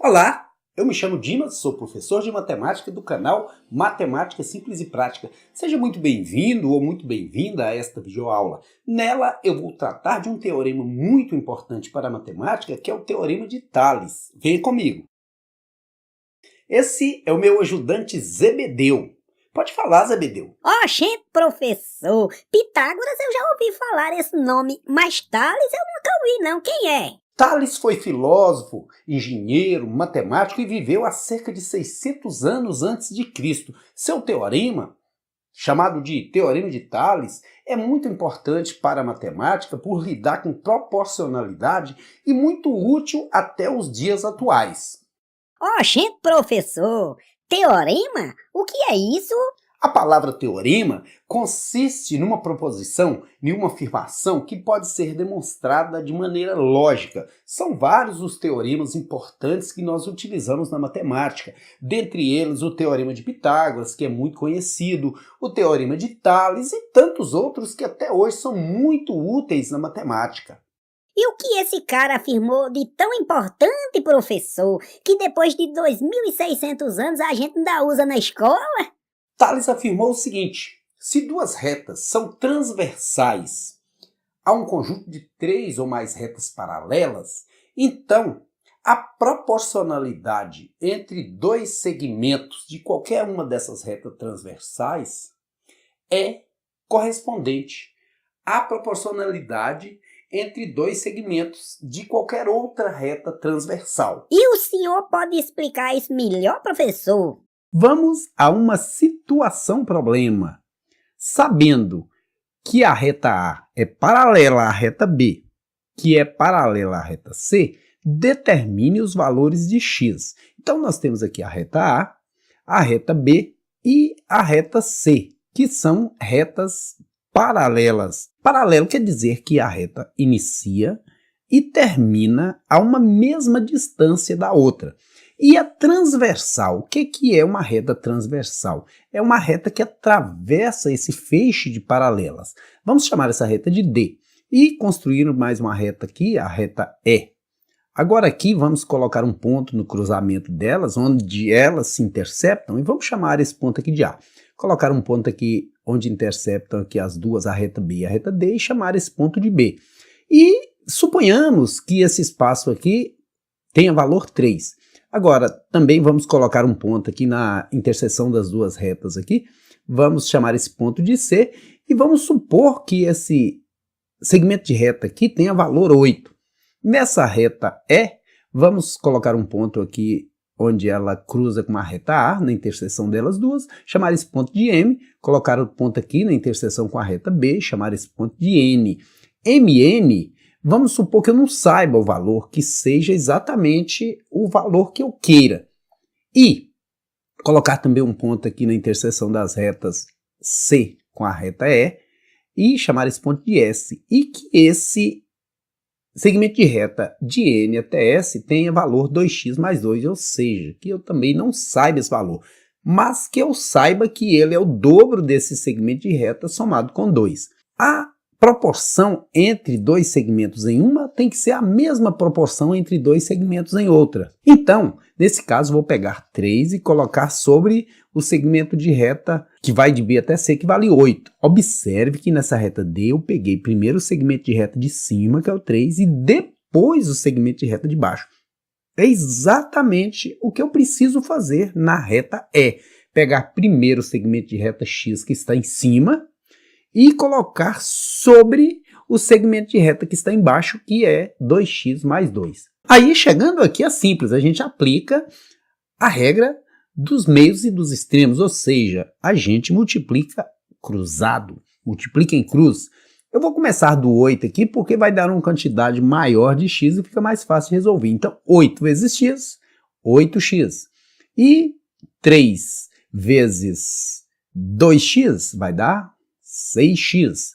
Olá, eu me chamo Dimas, sou professor de matemática do canal Matemática Simples e Prática. Seja muito bem-vindo ou muito bem-vinda a esta videoaula. Nela eu vou tratar de um teorema muito importante para a matemática, que é o Teorema de Tales. Venha comigo. Esse é o meu ajudante Zebedeu. Pode falar, Zebedeu. Oxente, professor, Pitágoras eu já ouvi falar esse nome, mas Tales eu nunca ouvi não, quem é? Tales foi filósofo, engenheiro, matemático e viveu há cerca de 600 anos antes de Cristo. Seu teorema, chamado de Teorema de Tales, é muito importante para a matemática por lidar com proporcionalidade e muito útil até os dias atuais. Oxente, professor, teorema? O que é isso? A palavra teorema consiste numa proposição, em uma afirmação que pode ser demonstrada de maneira lógica. São vários os teoremas importantes que nós utilizamos na matemática, dentre eles o Teorema de Pitágoras, que é muito conhecido, o Teorema de Tales e tantos outros que até hoje são muito úteis na matemática. E o que esse cara afirmou de tão importante, professor, que depois de 2.600 anos a gente ainda usa na escola? Tales afirmou o seguinte: se duas retas são transversais a um conjunto de três ou mais retas paralelas, então a proporcionalidade entre dois segmentos de qualquer uma dessas retas transversais é correspondente à proporcionalidade entre dois segmentos de qualquer outra reta transversal. E o senhor pode explicar isso melhor, professor? Vamos a uma situação-problema. Sabendo que a reta A é paralela à reta B, que é paralela à reta C, determine os valores de x. Então, nós temos aqui a reta reta B e a reta C, que são retas paralelas. Paralelo quer dizer que a reta inicia e termina a uma mesma distância da outra. E a transversal, o que é uma reta transversal? É uma reta que atravessa esse feixe de paralelas. Vamos chamar essa reta de D. E construir mais uma reta aqui, a reta E. Agora aqui vamos colocar um ponto no cruzamento delas, onde elas se interceptam, e vamos chamar esse ponto aqui de A. Colocar um ponto aqui onde interceptam aqui as duas, a reta B e a reta D, e chamar esse ponto de B. E suponhamos que esse espaço aqui tenha valor 3. Agora, também vamos colocar um ponto aqui na interseção das duas retas aqui, vamos chamar esse ponto de C, e vamos supor que esse segmento de reta aqui tenha valor 8. Nessa reta E, vamos colocar um ponto aqui onde ela cruza com a reta A, na interseção delas duas, chamar esse ponto de M, colocar o ponto aqui na interseção com a reta B, chamar esse ponto de N. MN, vamos supor que eu não saiba o valor, que seja exatamente o valor que eu queira. E colocar também um ponto aqui na interseção das retas C com a reta E, e chamar esse ponto de S. E que esse segmento de reta de N até S tenha valor 2x mais 2, ou seja, que eu também não saiba esse valor, mas que eu saiba que ele é o dobro desse segmento de reta somado com 2. A proporção entre dois segmentos em uma tem que ser a mesma proporção entre dois segmentos em outra. Então, nesse caso, vou pegar 3 e colocar sobre o segmento de reta que vai de B até C, que vale 8. Observe que nessa reta D eu peguei primeiro o segmento de reta de cima, que é o 3, e depois o segmento de reta de baixo. É exatamente o que eu preciso fazer na reta E. Pegar primeiro o segmento de reta X, que está em cima, e colocar sobre o segmento de reta que está embaixo, que é 2x mais 2. Aí, chegando aqui, é simples, a gente aplica a regra dos meios e dos extremos, ou seja, a gente multiplica cruzado, multiplica em cruz. Eu vou começar do 8 aqui, porque vai dar uma quantidade maior de x e fica mais fácil de resolver. Então, 8 vezes x, 8x. E 3 vezes 2x vai dar 6x.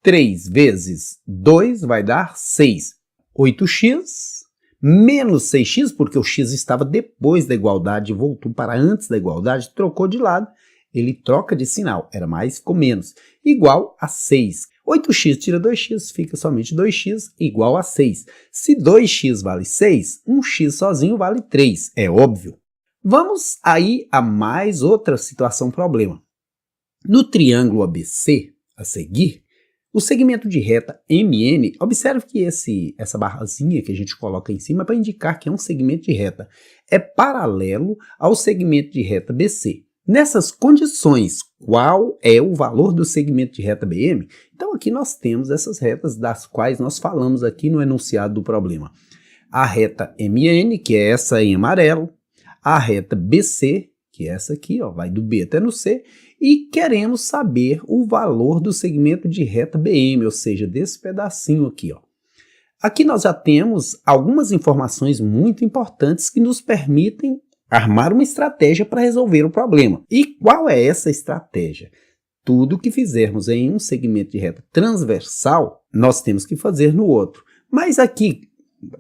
3 vezes 2 vai dar 6. 8x menos 6x, porque o x estava depois da igualdade, voltou para antes da igualdade, trocou de lado, ele troca de sinal, era mais, ficou menos, igual a 6. 8x tira 2x, fica somente 2x igual a 6. Se 2x vale 6, 1x sozinho vale 3, é óbvio. Vamos aí a mais outra situação problema. No triângulo ABC, a seguir, o segmento de reta MN, observe que essa barrazinha que a gente coloca em cima é para indicar que é um segmento de reta. É paralelo ao segmento de reta BC. Nessas condições, qual é o valor do segmento de reta BM? Então aqui nós temos essas retas das quais nós falamos aqui no enunciado do problema. A reta MN, que é essa em amarelo, a reta BC, que é essa aqui, ó, vai do B até no C, e queremos saber o valor do segmento de reta BM, ou seja, desse pedacinho aqui, ó. Aqui nós já temos algumas informações muito importantes que nos permitem armar uma estratégia para resolver o problema. E qual é essa estratégia? Tudo que fizermos em um segmento de reta transversal, nós temos que fazer no outro. Mas aqui,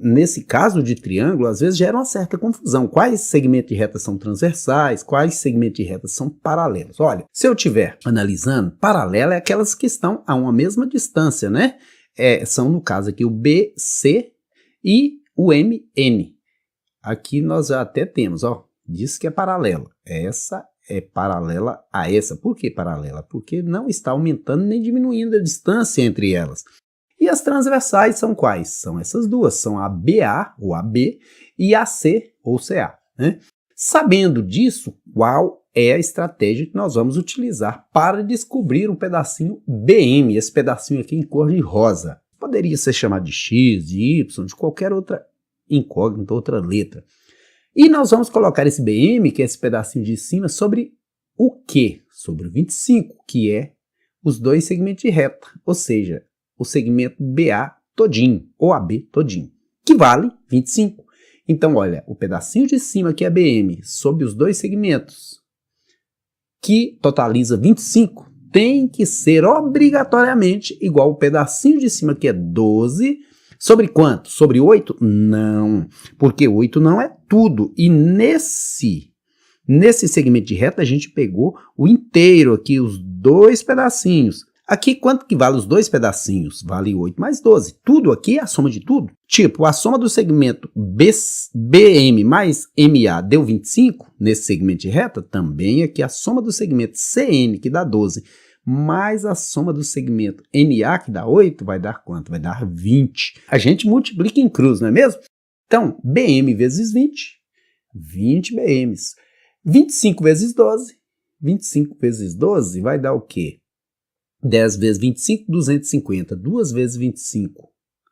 nesse caso de triângulo, às vezes gera uma certa confusão. Quais segmentos de reta são transversais? Quais segmentos de reta são paralelos? Olha, se eu estiver analisando, paralela é aquelas que estão a uma mesma distância, né? São, no caso aqui, o BC e o MN. Aqui nós já até temos, ó, diz que é paralela. Essa é paralela a essa. Por que paralela? Porque não está aumentando nem diminuindo a distância entre elas. E as transversais são quais? São essas duas, são a BA, ou AB, e a AC, ou CA. Né? Sabendo disso, qual é a estratégia que nós vamos utilizar para descobrir um pedacinho BM, esse pedacinho aqui em cor de rosa? Poderia ser chamado de X, de Y, de qualquer outra incógnita, outra letra. E nós vamos colocar esse BM, que é esse pedacinho de cima, sobre o quê? Sobre o 25, que é os dois segmentos de reta, ou seja, o segmento BA todinho, ou AB todinho, que vale 25. Então, olha, o pedacinho de cima, que é BM, sobre os dois segmentos, que totaliza 25, tem que ser obrigatoriamente igual ao pedacinho de cima, que é 12, sobre quanto? Sobre 8? Não, porque 8 não é tudo. E nesse segmento de reta, a gente pegou o inteiro aqui, os dois pedacinhos. Aqui, quanto que vale os dois pedacinhos? Vale 8 mais 12. Tudo aqui é a soma de tudo. Tipo, a soma do segmento BM mais MA deu 25, nesse segmento de reta, também aqui a soma do segmento CN, que dá 12, mais a soma do segmento NA, que dá 8, vai dar quanto? Vai dar 20. A gente multiplica em cruz, não é mesmo? Então, BM vezes 20, 20 BMs. 25 vezes 12, 25 vezes 12 vai dar o quê? 10 vezes 25, 250. 2 vezes 25,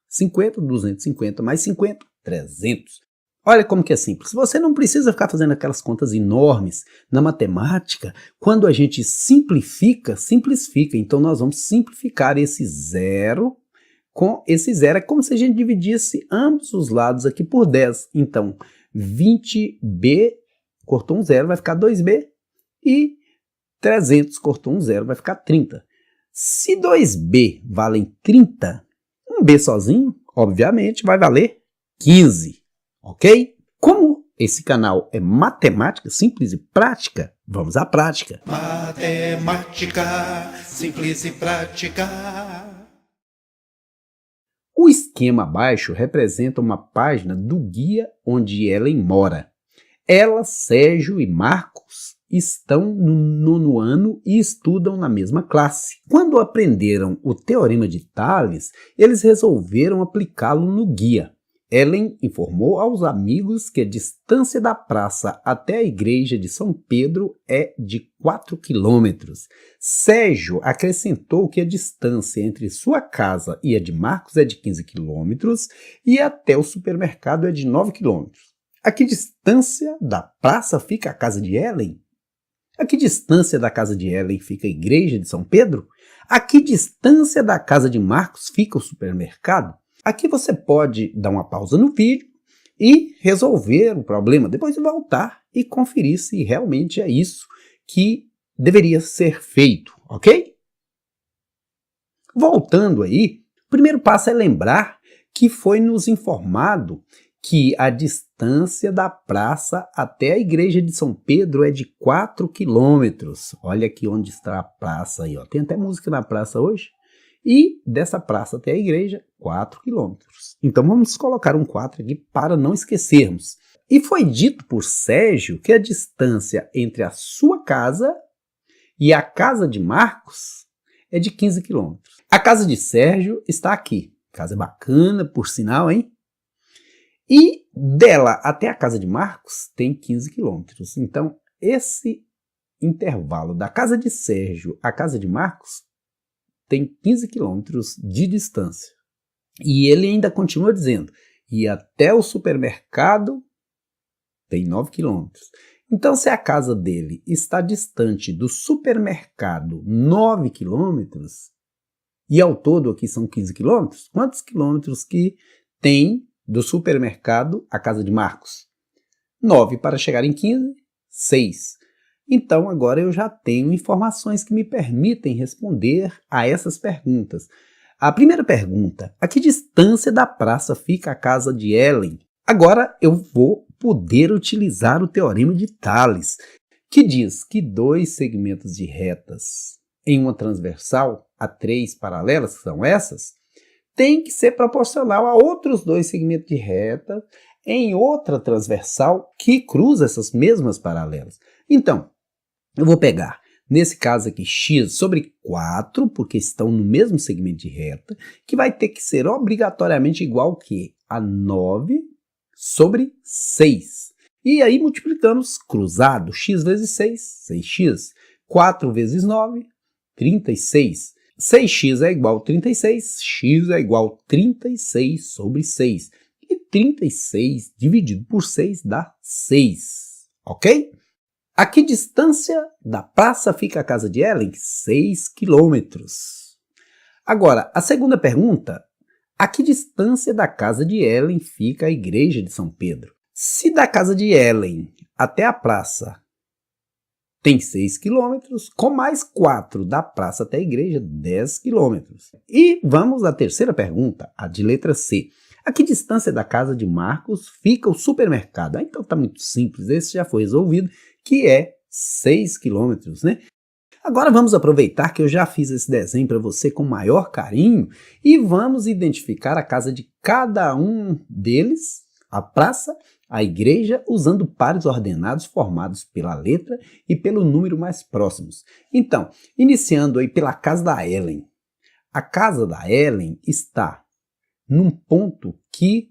50, 250, mais 50, 300. Olha como que é simples. Você não precisa ficar fazendo aquelas contas enormes. Na matemática, quando a gente simplifica. Então nós vamos simplificar esse zero com esse zero. É como se a gente dividisse ambos os lados aqui por 10. Então, 20B, cortou um zero, vai ficar 2B. E 300, cortou um zero, vai ficar 30. Se 2B valem 30, um B sozinho, obviamente, vai valer 15, ok? Como esse canal é matemática simples e prática, vamos à prática. Matemática simples e prática. O esquema abaixo representa uma página do guia onde Ellen mora. Ela, Sérgio e Marcos estão no 9º ano e estudam na mesma classe. Quando aprenderam o Teorema de Tales, eles resolveram aplicá-lo no guia. Ellen informou aos amigos que a distância da praça até a igreja de São Pedro é de 4 quilômetros. Sérgio acrescentou que a distância entre sua casa e a de Marcos é de 15 quilômetros e até o supermercado é de 9 quilômetros. A que distância da praça fica a casa de Ellen? A que distância da casa de Ellen fica a igreja de São Pedro? A que distância da casa de Marcos fica o supermercado? Aqui você pode dar uma pausa no vídeo e resolver o problema, depois voltar e conferir se realmente é isso que deveria ser feito, ok? Voltando aí, o primeiro passo é lembrar que foi nos informado que a distância da praça até a igreja de São Pedro é de 4 quilômetros. Olha aqui onde está a praça aí, ó. Tem até música na praça hoje. E dessa praça até a igreja, 4 quilômetros. Então vamos colocar um 4 aqui para não esquecermos. E foi dito por Sérgio que a distância entre a sua casa e a casa de Marcos é de 15 quilômetros. A casa de Sérgio está aqui. Casa bacana, por sinal, hein? E dela até a casa de Marcos tem 15 quilômetros. Então, esse intervalo da casa de Sérgio à casa de Marcos tem 15 quilômetros de distância. E ele ainda continua dizendo, e até o supermercado tem 9 quilômetros. Então, se a casa dele está distante do supermercado 9 quilômetros, e ao todo aqui são 15 quilômetros, quantos quilômetros que tem do supermercado à casa de Marcos? 9 para chegar em 15, 6. Então, agora eu já tenho informações que me permitem responder a essas perguntas. A primeira pergunta, a que distância da praça fica a casa de Ellen? Agora eu vou poder utilizar o Teorema de Tales, que diz que dois segmentos de retas em uma transversal a três paralelas, que são essas, tem que ser proporcional a outros dois segmentos de reta em outra transversal que cruza essas mesmas paralelas. Então, eu vou pegar, nesse caso aqui, x sobre 4, porque estão no mesmo segmento de reta, que vai ter que ser obrigatoriamente igual ao quê? A 9 sobre 6. E aí multiplicamos cruzado, x vezes 6, 6x. 4 vezes 9, 36. 6x é igual a 36, x é igual a 36 sobre 6. E 36 dividido por 6 dá 6, ok? A que distância da praça fica a casa de Ellen? 6 quilômetros. Agora, a segunda pergunta, a que distância da casa de Ellen fica a igreja de São Pedro? Se da casa de Ellen até a praça tem 6 quilômetros, com mais 4 da praça até a igreja, 10 quilômetros. E vamos à terceira pergunta, a de letra C. A que distância da casa de Marcos fica o supermercado? Então está muito simples, esse já foi resolvido, que é 6 quilômetros, né? Agora vamos aproveitar que eu já fiz esse desenho para você com maior carinho e vamos identificar a casa de cada um deles, a praça, a igreja, usando pares ordenados formados pela letra e pelo número mais próximos. Então, iniciando aí pela casa da Ellen. A casa da Ellen está num ponto que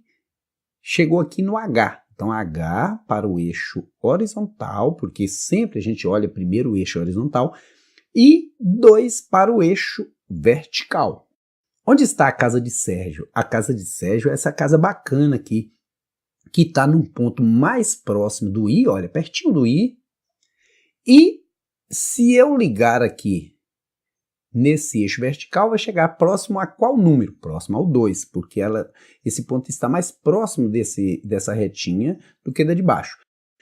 chegou aqui no H. Então, H para o eixo horizontal, porque sempre a gente olha primeiro o eixo horizontal, e 2 para o eixo vertical. Onde está a casa de Sérgio? A casa de Sérgio é essa casa bacana aqui, que está num ponto mais próximo do I, olha, pertinho do I. E se eu ligar aqui nesse eixo vertical, vai chegar próximo a qual número? Próximo ao 2, porque esse ponto está mais próximo dessa retinha do que da de baixo.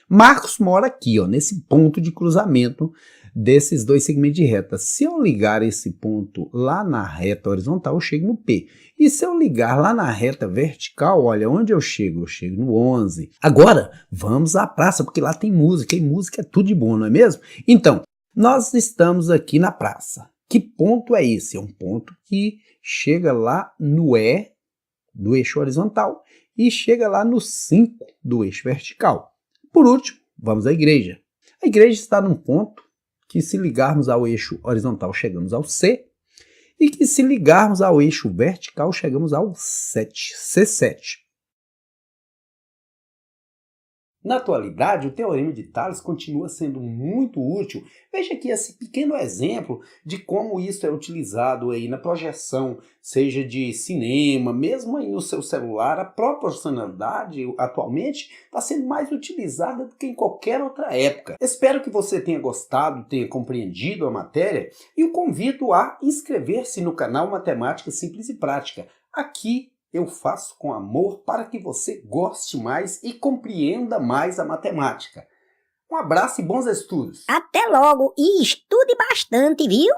Marcos mora aqui, ó, nesse ponto de cruzamento desses dois segmentos de reta. Se eu ligar esse ponto lá na reta horizontal, eu chego no P. E se eu ligar lá na reta vertical, olha, onde eu chego? Eu chego no 11. Agora, vamos à praça, porque lá tem música, e música é tudo de bom, não é mesmo? Então, nós estamos aqui na praça. Que ponto é esse? É um ponto que chega lá no E do eixo horizontal e chega lá no 5 do eixo vertical. Por último, vamos à igreja. A igreja está num ponto que, se ligarmos ao eixo horizontal, chegamos ao C, e que, se ligarmos ao eixo vertical, chegamos ao 7, C7. Na atualidade, o Teorema de Tales continua sendo muito útil. Veja aqui esse pequeno exemplo de como isso é utilizado aí na projeção, seja de cinema, mesmo aí no seu celular. A proporcionalidade atualmente está sendo mais utilizada do que em qualquer outra época. Espero que você tenha gostado, tenha compreendido a matéria e o convido a inscrever-se no canal Matemática Simples e Prática. Aqui eu faço com amor para que você goste mais e compreenda mais a matemática. Um abraço e bons estudos! Até logo e estude bastante, viu?